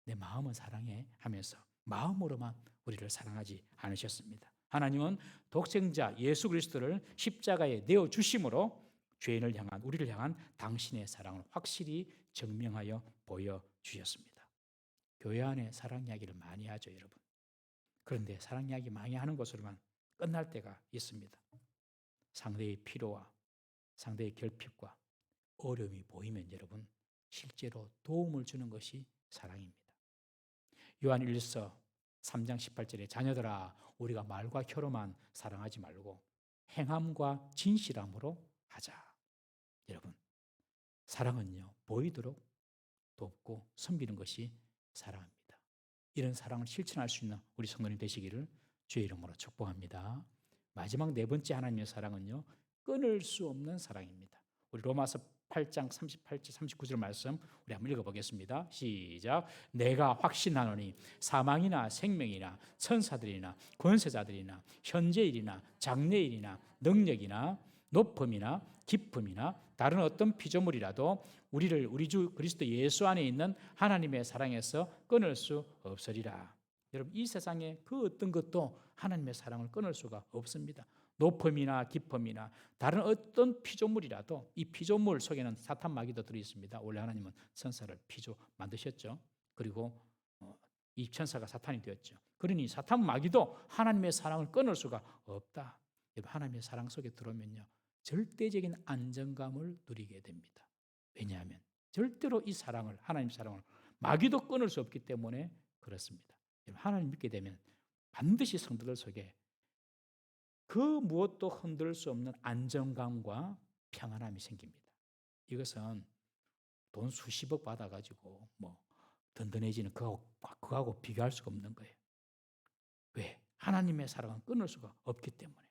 내 마음은 사랑해 하면서 마음으로만 우리를 사랑하지 않으셨습니다. 하나님은 독생자 예수 그리스도를 십자가에 내어 주심으로 죄인을 향한, 우리를 향한 당신의 사랑을 확실히 증명하여 보여주셨습니다. 교회 안에 사랑 이야기를 많이 하죠, 여러분. 그런데 사랑 이야기 많이 하는 것으로만 끝날 때가 있습니다. 상대의 필요와 상대의 결핍과 어려움이 보이면 여러분, 실제로 도움을 주는 것이 사랑입니다. 요한 1서 3장 18절에 자녀들아 우리가 말과 혀로만 사랑하지 말고 행함과 진실함으로 하자. 여러분, 사랑은요, 보이도록 돕고 섬기는 것이 사랑입니다. 이런 사랑을 실천할 수 있는 우리 성도님 되시기를 주의 이름으로 축복합니다. 마지막 네 번째 하나님의 사랑은요, 끊을 수 없는 사랑입니다. 우리 로마서 8장 38절 39절 말씀 우리 한번 읽어보겠습니다. 시작. 내가 확신하노니 사망이나 생명이나 천사들이나 권세자들이나 현재일이나 장래일이나 능력이나 높음이나 깊음이나 다른 어떤 피조물이라도 우리를 우리 주 그리스도 예수 안에 있는 하나님의 사랑에서 끊을 수 없으리라. 여러분, 이 세상에 그 어떤 것도 하나님의 사랑을 끊을 수가 없습니다. 높음이나 깊음이나 다른 어떤 피조물이라도 이 피조물 속에는 사탄 마귀도 들어있습니다. 원래 하나님은 천사를 피조 만드셨죠. 그리고 이 천사가 사탄이 되었죠. 그러니 사탄 마귀도 하나님의 사랑을 끊을 수가 없다. 하나님의 사랑 속에 들어오면요, 절대적인 안정감을 누리게 됩니다. 왜냐하면 절대로 이 사랑을, 하나님 사랑을 마귀도 끊을 수 없기 때문에 그렇습니다. 하나님 믿게 되면 반드시 성도들 속에 그 무엇도 흔들 수 없는 안정감과 평안함이 생깁니다. 이것은 돈 수십억 받아가지고 뭐 든든해지는 그거하고 비교할 수가 없는 거예요. 왜? 하나님의 사랑은 끊을 수가 없기 때문에.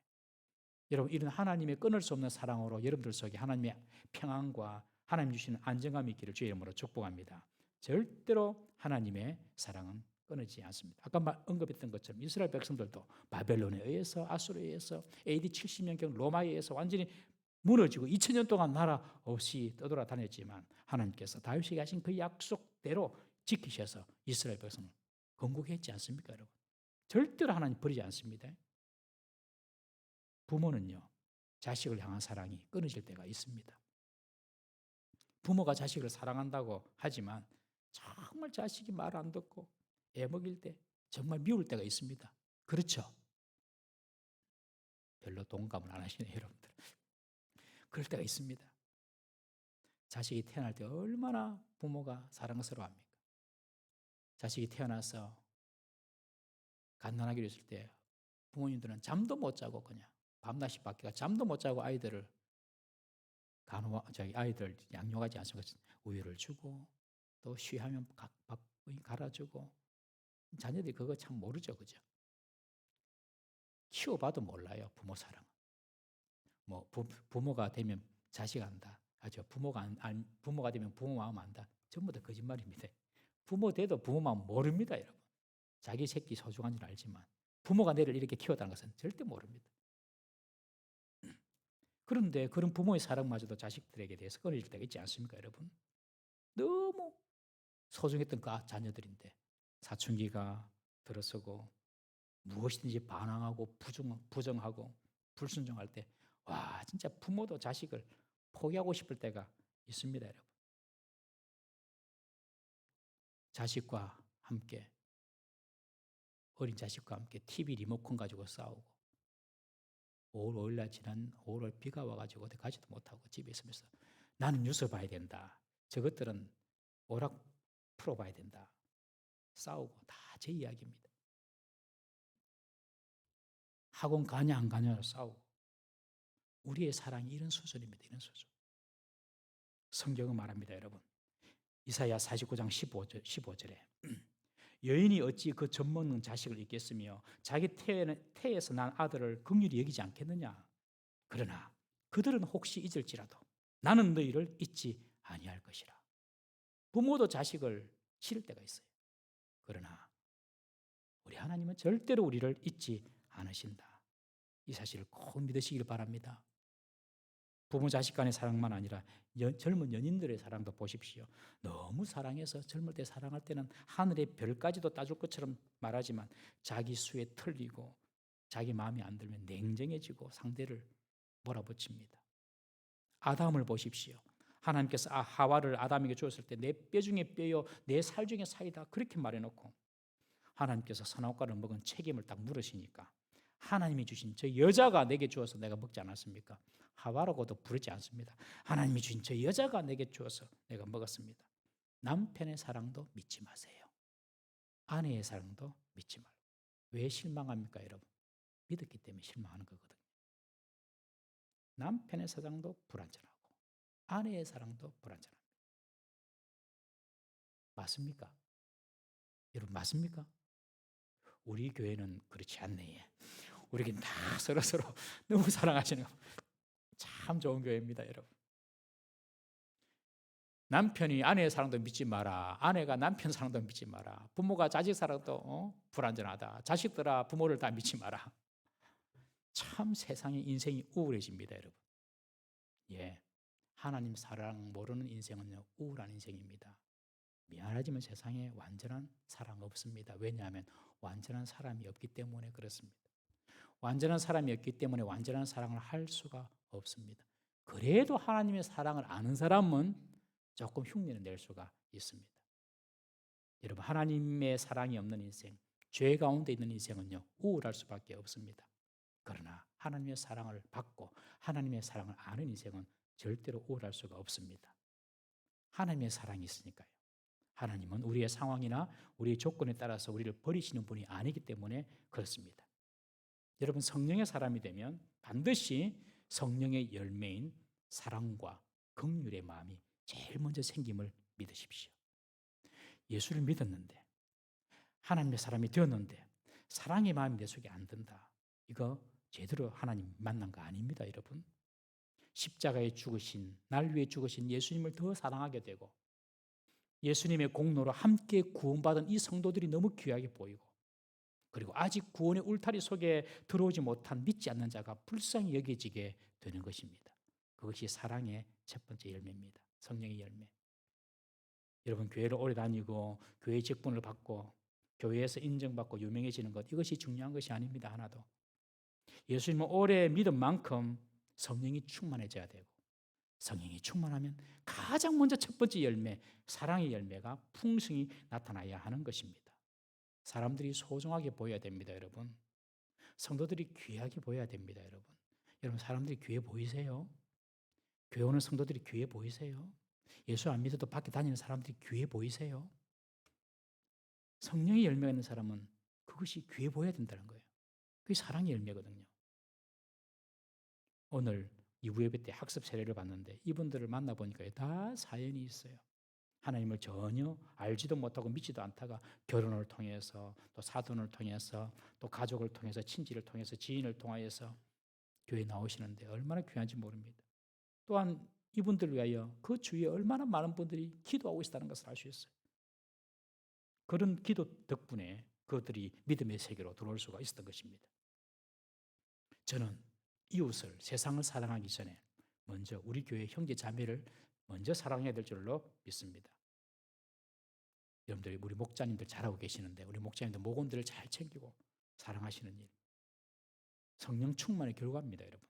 여러분, 이런 하나님의 끊을 수 없는 사랑으로 여러분들 속에 하나님의 평안과 하나님 주시는 안정감이 있기를 주의 이름으로 축복합니다. 절대로 하나님의 사랑은 끊이지 않습니다. 아까 언급했던 것처럼 이스라엘 백성들도 바벨론에 의해서, 아수르에 의해서, AD 70년경 로마에 의해서 완전히 무너지고 2000년 동안 나라 없이 떠돌아다녔지만 하나님께서 다윗에게 하신 그 약속대로 지키셔서 이스라엘 백성을 건국해 했지 않습니까, 여러분? 절대로 하나님 버리지 않습니다. 부모는요, 자식을 향한 사랑이 끊어질 때가 있습니다. 부모가 자식을 사랑한다고 하지만 정말 자식이 말 안 듣고 애먹일 때 정말 미울 때가 있습니다. 그렇죠? 별로 동감을 안 하시네요, 여러분들. 그럴 때가 있습니다. 자식이 태어날 때 얼마나 부모가 사랑스러워합니까? 자식이 태어나서 갓난아기로 있을 때 부모님들은 잠도 못 자고 그냥 밤낮이 바뀌가 잠도 못 자고 아이들 양육하지 않습니까? 우유를 주고 또 쉬하면 밥 갈아주고. 자녀들이 그거 참 모르죠, 그죠? 키워봐도 몰라요, 부모 사랑. 뭐 부모가 되면 자식 안다 하죠. 부모가 되면 부모 마음 안다. 전부 다 거짓말입니다. 부모 돼도 부모 마음 모릅니다, 여러분. 자기 새끼 소중한 줄 알지만 부모가 내를 이렇게 키웠다는 것은 절대 모릅니다. 그런데 그런 부모의 사랑마저도 자식들에게 대해서 끊어질 때가 있지 않습니까, 여러분? 너무 소중했던 그 자녀들인데 사춘기가 들어서고 무엇이든지 반항하고 부정하고 불순종할 때, 와, 진짜 부모도 자식을 포기하고 싶을 때가 있습니다, 여러분. 자식과 함께, 어린 자식과 함께 TV 리모컨 가지고 싸우고, 5월 지난 5월 비가 와가지고 어디 가지도 못하고 집에 있으면서 나는 뉴스 봐야 된다, 저것들은 오락 프로 봐야 된다, 싸우고 다 제 이야기입니다. 학원 가냐 안 가냐로 싸우고, 우리의 사랑이 이런 수준입니다. 이런 수준. 성경은 말합니다, 여러분. 이사야 49장 15절에 여인이 어찌 그 젖먹는 자식을 잊겠으며 자기 태에서 난 아들을 긍휼히 여기지 않겠느냐. 그러나 그들은 혹시 잊을지라도 나는 너희를 잊지 아니할 것이라. 부모도 자식을 싫을 때가 있어요. 그러나 우리 하나님은 절대로 우리를 잊지 않으신다. 이 사실을 꼭 믿으시길 바랍니다. 부모 자식 간의 사랑만 아니라 젊은 연인들의 사랑도 보십시오. 너무 사랑해서 젊을 때 사랑할 때는 하늘의 별까지도 따줄 것처럼 말하지만 자기 수에 틀리고 자기 마음에 안 들면 냉정해지고 상대를 몰아붙입니다. 아담을 보십시오. 하나님께서 하와를 아담에게 주었을 때 내 뼈 중에 뼈요 내 살 중에 살이다 그렇게 말해놓고 하나님께서 선악과를 먹은 책임을 딱 물으시니까 하나님이 주신 저 여자가 내게 주어서 내가 먹지 않았습니까? 하와라고도 부르지 않습니다. 하나님이 주신 저 여자가 내게 주어서 내가 먹었습니다. 남편의 사랑도 믿지 마세요. 아내의 사랑도 믿지 말고. 왜 실망합니까, 여러분? 믿었기 때문에 실망하는 거거든요. 남편의 사랑도 불완전하고 아내의 사랑도 불완전합니다. 맞습니까? 여러분 맞습니까? 우리 교회는 그렇지 않네. 우리는 다 서로서로 너무 사랑하시는 참 좋은 교회입니다, 여러분. 남편이 아내의 사랑도 믿지 마라. 아내가 남편 사랑도 믿지 마라. 부모가 자식 사랑도 불완전하다. 자식들아 부모를 다 믿지 마라. 참 세상의 인생이 우울해집니다, 여러분. 예, 하나님 사랑 모르는 인생은요 우울한 인생입니다. 미안하지만 세상에 완전한 사랑 없습니다. 왜냐하면 완전한 사람이 없기 때문에 그렇습니다. 완전한 사람이 없기 때문에 완전한 사랑을 할 수가 없습니다. 그래도 하나님의 사랑을 아는 사람은 조금 흉내를 낼 수가 있습니다. 여러분 하나님의 사랑이 없는 인생, 죄 가운데 있는 인생은요 우울할 수밖에 없습니다. 그러나 하나님의 사랑을 받고 하나님의 사랑을 아는 인생은 절대로 우울할 수가 없습니다. 하나님의 사랑이 있으니까요. 하나님은 우리의 상황이나 우리의 조건에 따라서 우리를 버리시는 분이 아니기 때문에 그렇습니다. 여러분 성령의 사람이 되면 반드시 성령의 열매인 사랑과 긍휼의 마음이 제일 먼저 생김을 믿으십시오. 예수를 믿었는데 하나님의 사람이 되었는데 사랑의 마음이 내 속에 안 든다. 이거 제대로 하나님 만난 거 아닙니다, 여러분. 십자가에 죽으신 날 위해 죽으신 예수님을 더 사랑하게 되고 예수님의 공로로 함께 구원받은 이 성도들이 너무 귀하게 보이고 그리고 아직 구원의 울타리 속에 들어오지 못한 믿지 않는 자가 불쌍히 여겨지게 되는 것입니다. 그것이 사랑의 첫 번째 열매입니다. 성령의 열매. 여러분 교회를 오래 다니고 교회 직분을 받고 교회에서 인정받고 유명해지는 것 이것이 중요한 것이 아닙니다. 하나도. 예수님을 오래 믿은 만큼 성령이 충만해져야 되고 성령이 충만하면 가장 먼저 첫 번째 열매, 사랑의 열매가 풍성히 나타나야 하는 것입니다. 사람들이 소중하게 보여야 됩니다, 여러분. 성도들이 귀하게 보여야 됩니다, 여러분. 여러분 사람들이 귀해 보이세요? 교회 오는 성도들이 귀해 보이세요? 예수 안 믿어도 밖에 다니는 사람들이 귀해 보이세요? 성령의 열매가 있는 사람은 그것이 귀해 보여야 된다는 거예요. 그게 사랑의 열매거든요. 오늘 2부 예배 때 학습 세례를 봤는데 이분들을 만나보니까 다 사연이 있어요. 하나님을 전혀 알지도 못하고 믿지도 않다가 결혼을 통해서 또 사돈을 통해서 또 가족을 통해서 친지를 통해서 지인을 통하여서 교회에 나오시는데 얼마나 귀한지 모릅니다. 또한 이분들을 위하여 그 주위에 얼마나 많은 분들이 기도하고 있다는 것을 알 수 있어요. 그런 기도 덕분에 그들이 믿음의 세계로 들어올 수가 있었던 것입니다. 저는 이웃을 세상을 사랑하기 전에 먼저 우리 교회 형제 자매를 먼저 사랑해야 될 줄로 믿습니다. 여러분들이 우리 목자님들 잘하고 계시는데 우리 목자님들 목원들을 잘 챙기고 사랑하시는 일 성령 충만의 결과입니다. 여러분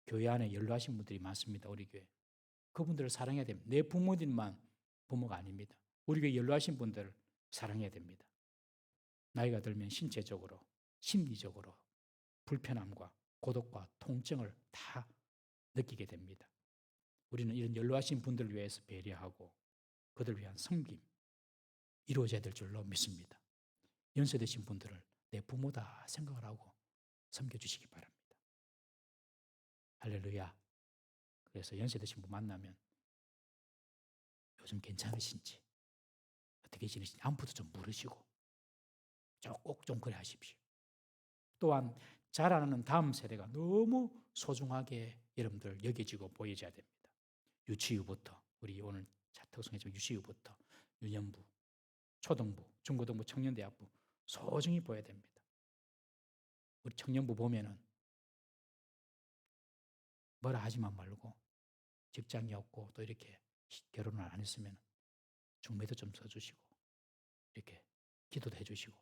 교회 안에 연로하신 분들이 많습니다. 우리 교회 그분들을 사랑해야 됩니다. 내 부모님만 부모가 아닙니다. 우리 교회 연로하신 분들을 사랑해야 됩니다. 나이가 들면 신체적으로 심리적으로 불편함과 고독과 통증을 다 느끼게 됩니다. 우리는 이런 연로하신 분들을 위해서 배려하고 그들을 위한 섬김 이루어져야 될 줄로 믿습니다. 연세되신 분들을 내 부모다 생각을 하고 섬겨주시기 바랍니다. 할렐루야. 그래서 연세 드신 분 만나면 요즘 괜찮으신지, 어떻게 지내신지 안부도 좀 물으시고 꼭 좀 그래 하십시오. 또한 자라나는 다음 세대가 너무 소중하게 여러분들 여겨지고 보여져야 됩니다. 유치부부터, 우리 오늘 특성이죠. 유치부부터 유년부, 초등부, 중고등부, 청년대학부 소중히 보여야 됩니다. 우리 청년부 보면은 뭐라 하지만 말고 직장이 없고 또 이렇게 결혼을 안 했으면 중매도 좀 써주시고 이렇게 기도도 해주시고,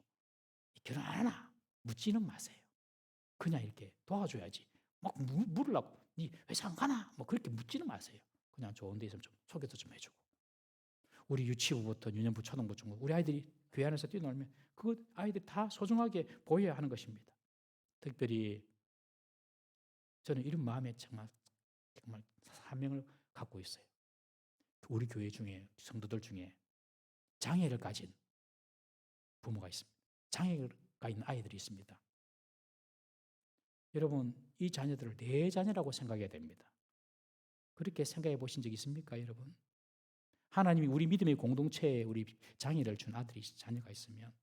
결혼 안 하나 묻지는 마세요. 그냥 이렇게 도와줘야지. 막 물으려고 니 회사 안 가나 뭐 그렇게 묻지는 마세요. 그냥 좋은 데 있으면 좀 소개도 좀 해주고. 우리 유치부부터 유년부, 초등부, 중고 우리 아이들이 교회 안에서 뛰어놀면 그 아이들 다 소중하게 보여야 하는 것입니다. 특별히 저는 이런 마음에 정말 사명을 갖고 있어요. 우리 교회 중에 성도들 중에 장애를 가진 부모가 있습니다. 장애가 있는 아이들이 있습니다. 여러분, 이 자녀들을 내 자녀라고 생각해야 됩니다. 그렇게 생각해 보신 적 있습니까, 여러분? 하나님이 우리 믿음의 공동체에 우리 장애를 준 아들이 자녀가 있으면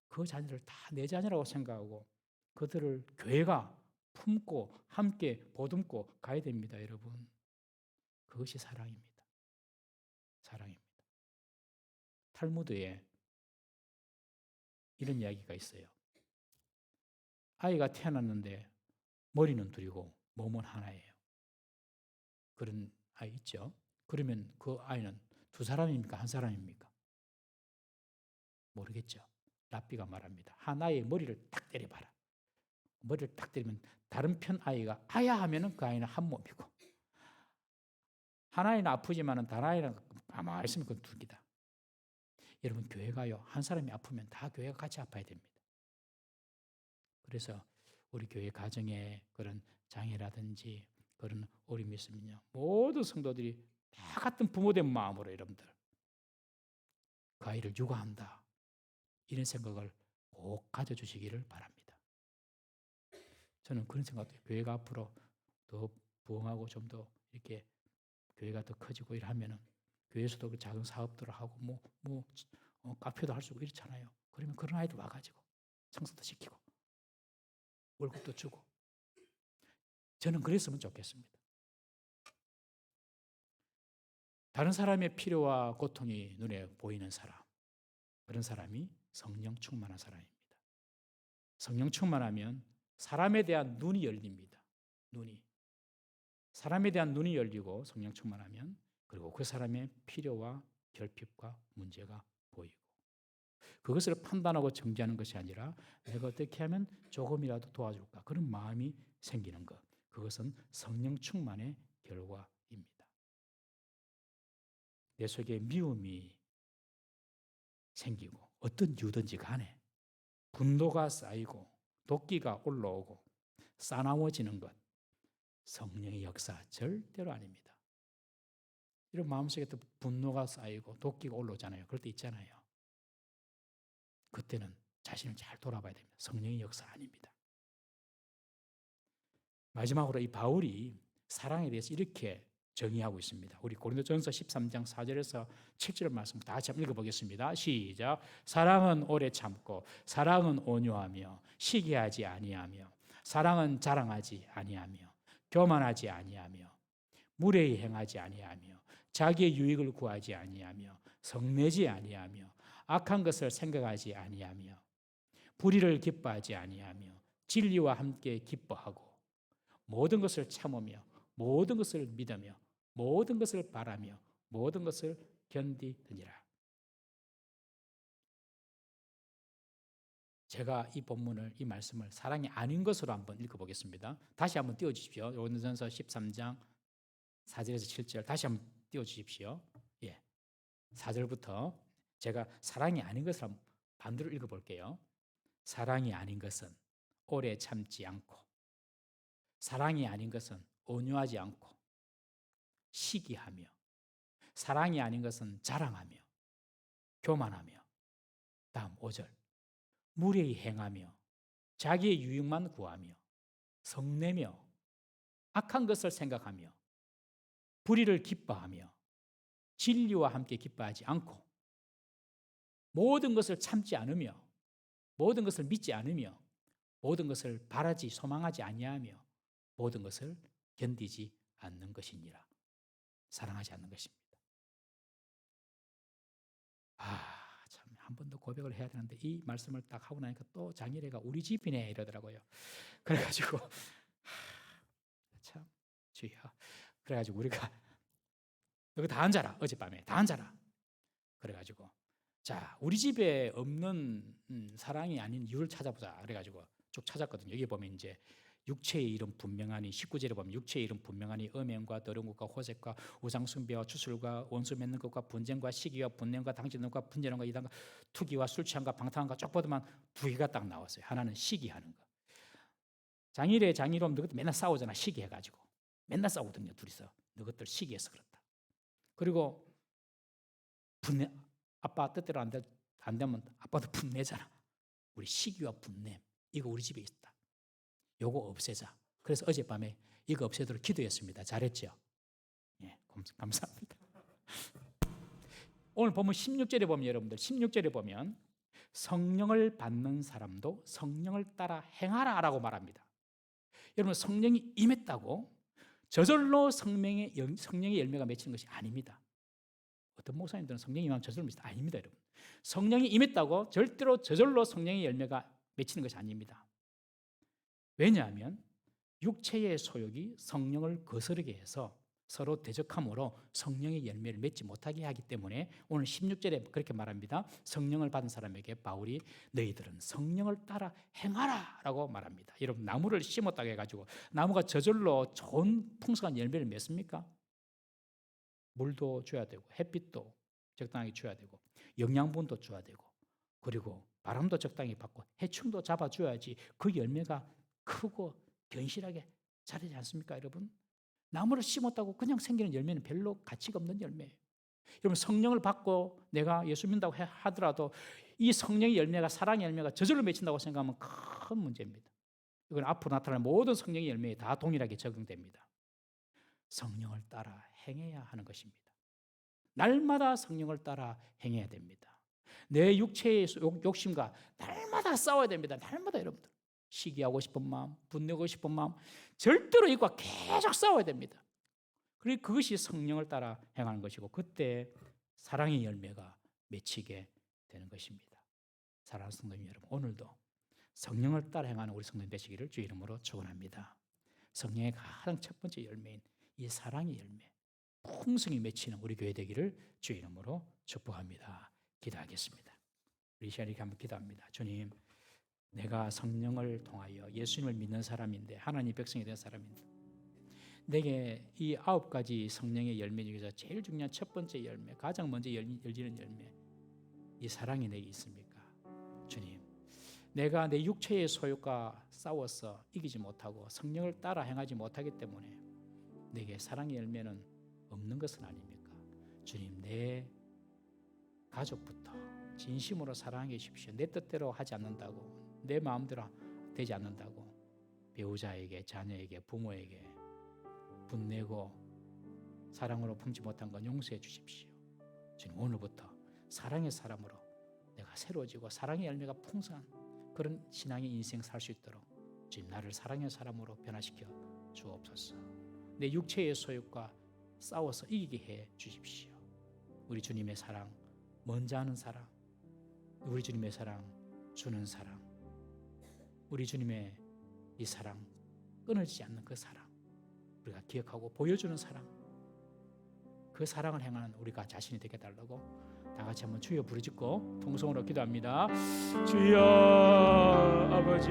그 자녀를 다 내 자녀라고 생각하고 그들을 교회가 품고 함께 보듬고 가야 됩니다, 여러분. 그것이 사랑입니다. 사랑입니다. 탈무드에 이런 이야기가 있어요. 아이가 태어났는데 머리는 둘이고 몸은 하나예요. 그런 아이 있죠? 그러면 그 아이는 두 사람입니까? 한 사람입니까? 모르겠죠. 랍비가 말합니다. 하나의 머리를 딱 때려봐라. 머리를 딱 때리면 다른 편 아이가 아야 하면은 그 아이는 한 몸이고, 하나는 아프지만은 다른 아이는 아마 있으면 그건 두 개다. 여러분, 교회가요, 한 사람이 아프면 다 교회가 같이 아파야 됩니다. 그래서 우리 교회 가정에 그런 장애라든지 그런 어려움이 있으면요, 모든 성도들이 다 같은 부모된 마음으로 여러분들 그 아이를 육아한다, 이런 생각을 꼭 가져주시기를 바랍니다. 저는 그런 생각도 해요. 교회가 앞으로 더 부흥하고 좀 더 이렇게 교회가 더 커지고 이러면은 교회에서도 그 작은 사업들을 하고 카페도 할 수 있고 이렇잖아요. 그러면 그런 아이들 와가지고 청소도 시키고 월급도 주고, 저는 그랬으면 좋겠습니다. 다른 사람의 필요와 고통이 눈에 보이는 사람, 그런 사람이 성령 충만한 사람입니다. 성령 충만하면 사람에 대한 눈이 열립니다. 사람에 대한 눈이 열리고 성령 충만하면, 그리고 그 사람의 필요와 결핍과 문제가 보이고, 그것을 판단하고 정죄하는 것이 아니라 내가 어떻게 하면 조금이라도 도와줄까, 그런 마음이 생기는 것, 그것은 성령 충만의 결과입니다. 내 속에 미움이 생기고 어떤 이유든지 간에 분노가 쌓이고 도끼가 올라오고 싸나워지는 것, 성령의 역사 절대로 아닙니다. 이런 마음속에 또 분노가 쌓이고 도끼가 올라오잖아요. 그럴 때 있잖아요. 그때는 자신을 잘 돌아봐야 됩니다. 성령의 역사 아닙니다. 마지막으로 이 바울이 사랑에 대해서 이렇게 정의하고 있습니다. 우리 고린도전서 13장 4절에서 7절 말씀 다 같이 한번 읽어보겠습니다. 시작. 사랑은 오래 참고 사랑은 온유하며 시기하지 아니하며 사랑은 자랑하지 아니하며 교만하지 아니하며 무례히 행하지 아니하며 자기의 유익을 구하지 아니하며 성내지 아니하며 악한 것을 생각하지 아니하며 불의를 기뻐하지 아니하며 진리와 함께 기뻐하고 모든 것을 참으며 모든 것을 믿으며 모든 것을 바라며 모든 것을 견디느니라. 제가 이 본문을, 이 말씀을 사랑이 아닌 것으로 한번 읽어보겠습니다. 다시 한번 띄워주십시오. 고린도전서 13장 4절에서 7절 다시 한번 띄워주십시오. 4절부터 제가 사랑이 아닌 것을 한번 반대로 읽어볼게요. 사랑이 아닌 것은 오래 참지 않고 사랑이 아닌 것은 온유하지 않고 시기하며 사랑이 아닌 것은 자랑하며 교만하며, 다음 5절 무례히 행하며 자기의 유익만 구하며 성내며 악한 것을 생각하며 불의를 기뻐하며 진리와 함께 기뻐하지 않고 모든 것을 참지 않으며 모든 것을 믿지 않으며 모든 것을 바라지 소망하지 아니하며 모든 것을 견디지 않는 것이니라. 사랑하지 않는 것입니다. 참 한 번 더 고백을 해야 되는데 이 말씀을 딱 하고 나니까 또 장일애가 우리 집이네 이러더라고요. 그래가지고 참 주여. 그래가지고 우리가 여기 다 앉아라. 어젯밤에 다 앉아라. 그래가지고 자 우리 집에 없는 사랑이 아닌 이유를 찾아보자. 그래가지고 쭉 찾았거든요. 여기 보면 이제 육체의 이름 분명하니 19절에 보면 육체의 이름 분명하니 음행과 더러운 것과 호색과 우상숭배와 추술과 원수 맺는 것과 분쟁과 시기와 분냄과 당진과 분열과 이단과 투기와 술취함과 방탕함과 쭉 보더만 두 개가 딱 나왔어요. 하나는 시기하는 거. 장일의 장이롬 너희들 맨날 싸우잖아. 시기해가지고 맨날 싸우거든요. 둘이서 너희들 시기해서 그렇다. 그리고 분내 아빠 뜻대로 안 되면 아빠도 분내잖아. 우리 시기와 분냄 이거 우리 집에 있다. 요거 없애자. 그래서 어젯밤에 이거 없애도록 기도했습니다. 잘했죠? 예, 감사합니다. 오늘 보면 16절에 보면 여러분들 16절에 보면 성령을 받는 사람도 성령을 따라 행하라라고 말합니다. 여러분 성령이 임했다고 저절로 성령의 열매가 맺히는 것이 아닙니다. 어떤 목사님들은 성령이 임하면 저절로 맺히다. 아닙니다, 여러분. 성령이 임했다고 절대로 저절로 성령의 열매가 맺히는 것이 아닙니다. 왜냐하면 육체의 소욕이 성령을 거스르게 해서 서로 대적함으로 성령의 열매를 맺지 못하게 하기 때문에 오늘 16절에 그렇게 말합니다. 성령을 받은 사람에게 바울이 너희들은 성령을 따라 행하라 라고 말합니다. 여러분 나무를 심었다고 해가지고 나무가 저절로 좋은 풍성한 열매를 맺습니까? 물도 줘야 되고 햇빛도 적당히 줘야 되고 영양분도 줘야 되고 그리고 바람도 적당히 받고 해충도 잡아줘야지 그 열매가 크고 견실하게 자라지 않습니까, 여러분? 나무를 심었다고 그냥 생기는 열매는 별로 가치가 없는 열매예요. 여러분 성령을 받고 내가 예수 믿는다고 하더라도 이 성령의 열매가 사랑의 열매가 저절로 맺힌다고 생각하면 큰 문제입니다. 이건 앞으로 나타날 모든 성령의 열매에 다 동일하게 적용됩니다. 성령을 따라 행해야 하는 것입니다. 날마다 성령을 따라 행해야 됩니다. 내 육체의 욕심과 날마다 싸워야 됩니다. 날마다 여러분들. 시기하고 싶은 마음, 분내고 싶은 마음 절대로 이것과 계속 싸워야 됩니다. 그리고 그것이 성령을 따라 행하는 것이고 그때 사랑의 열매가 맺히게 되는 것입니다. 사랑하는 성도님 여러분, 오늘도 성령을 따라 행하는 우리 성도님 되시기를 주의 이름으로 축원합니다. 성령의 가장 첫 번째 열매인 이 사랑의 열매 풍성히 맺히는 우리 교회 되기를 주의 이름으로 축복합니다. 기도하겠습니다. 우리 시간에 한번 기도합니다. 주님, 내가 성령을 통하여 예수님을 믿는 사람인데 하나님 백성이 된 사람인데 내게 이 9가지 성령의 열매 중에서 제일 중요한 첫 번째 열매, 가장 먼저 열리는 열매, 이 사랑이 내게 있습니까? 주님, 내가 내 육체의 소욕과 싸워서 이기지 못하고 성령을 따라 행하지 못하기 때문에 내게 사랑의 열매는 없는 것은 아닙니까? 주님, 내 가족부터 진심으로 사랑해 주십시오. 내 뜻대로 하지 않는다고, 내 마음대로 되지 않는다고 배우자에게, 자녀에게, 부모에게 분내고 사랑으로 품지 못한 건 용서해 주십시오. 주님, 오늘부터 사랑의 사람으로 내가 새로워지고 사랑의 열매가 풍성한 그런 신앙의 인생 살 수 있도록 주님, 나를 사랑의 사람으로 변화시켜 주옵소서. 내 육체의 소욕과 싸워서 이기게 해 주십시오. 우리 주님의 사랑, 먼저 하는 사랑, 우리 주님의 사랑, 주는 사랑, 우리 주님의 이 사랑, 끊어지지 않는 그 사랑, 우리가 기억하고 보여주는 사랑, 그 사랑을 행하는 우리가 자신이 되게 달라고 다 같이 한번 주여 부르짖고 통성으로 기도합니다. 주여 아버지